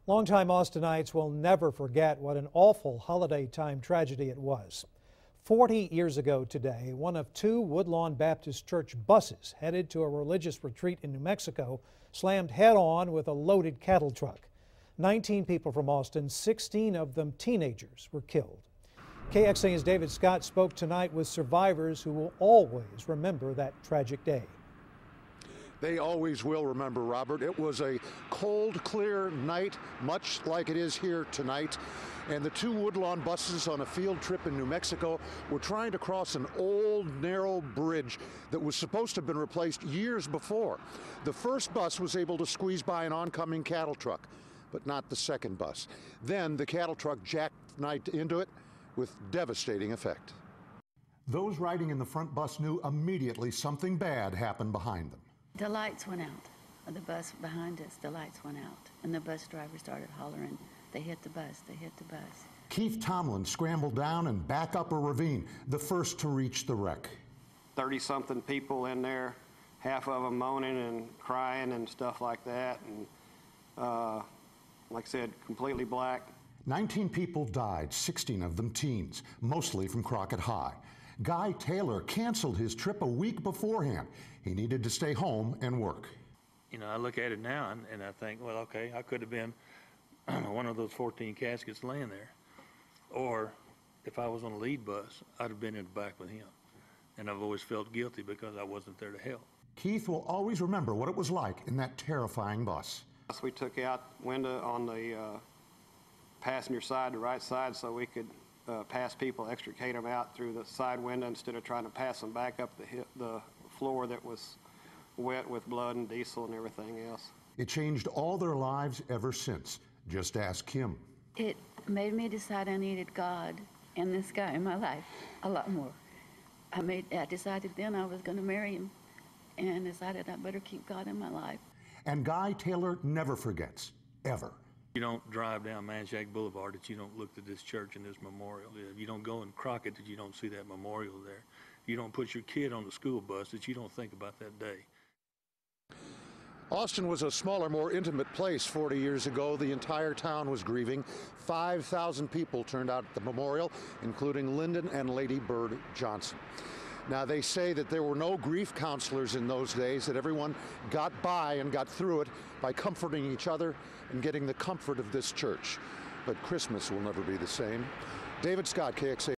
Longtime Austinites will never forget what an awful holiday time tragedy it was. 40 years ago today, one of two Woodlawn Baptist Church buses headed to a religious retreat in New Mexico slammed head-on with a loaded cattle truck. 19 people from Austin, 16 of them teenagers, were killed. KXAN's David Scott spoke tonight with survivors who will always remember that tragic day. They always will remember, Robert. It was a cold, clear night, much like it is here tonight. And the two Woodlawn buses on a field trip in New Mexico were trying to cross an old, narrow bridge that was supposed to have been replaced years before. The first bus was able to squeeze by an oncoming cattle truck, but not the second bus. Then the cattle truck jackknifed into it with devastating effect. Those riding in the front bus knew immediately something bad happened behind them. The lights went out of the bus behind us. The lights went out, and the bus driver started hollering, "They hit the bus, they hit the bus." Keith Tomlin scrambled down and back up a ravine, the first to reach the wreck. 30-something people in there, half of them moaning and crying and stuff like that, and like I said, completely black. 19 people died, 16 of them teens, mostly from Crockett High. Guy Taylor canceled his trip a week beforehand. He needed to stay home and work. You know, I look at it now and I think, well, okay, I could have been one of those 14 caskets laying there. Or if I was on a lead bus, I'd have been in the back with him. And I've always felt guilty because I wasn't there to help. Keith will always remember what it was like in that terrifying bus. We took out window on the passenger side, the right side, so we could pass people, extricate them out through the side window instead of trying to pass them back up the floor that was wet with blood and diesel and everything else. It changed all their lives ever since. Just ask Kim. It made me decide I needed God and this guy in my life a lot more. I decided then I was going to marry him and decided I better keep God in my life. And Guy Taylor never forgets, ever. You don't drive down Manchac Boulevard that you don't look at this church and this memorial. You don't go in Crockett that you don't see that memorial there. You don't put your kid on the school bus that you don't think about that day. Austin was a smaller, more intimate place 40 years ago. The entire town was grieving. 5,000 people turned out at the memorial, including Lyndon and Lady Bird Johnson. Now, they say that there were no grief counselors in those days, that everyone got by and got through it by comforting each other and getting the comfort of this church. But Christmas will never be the same. David Scott, KXA.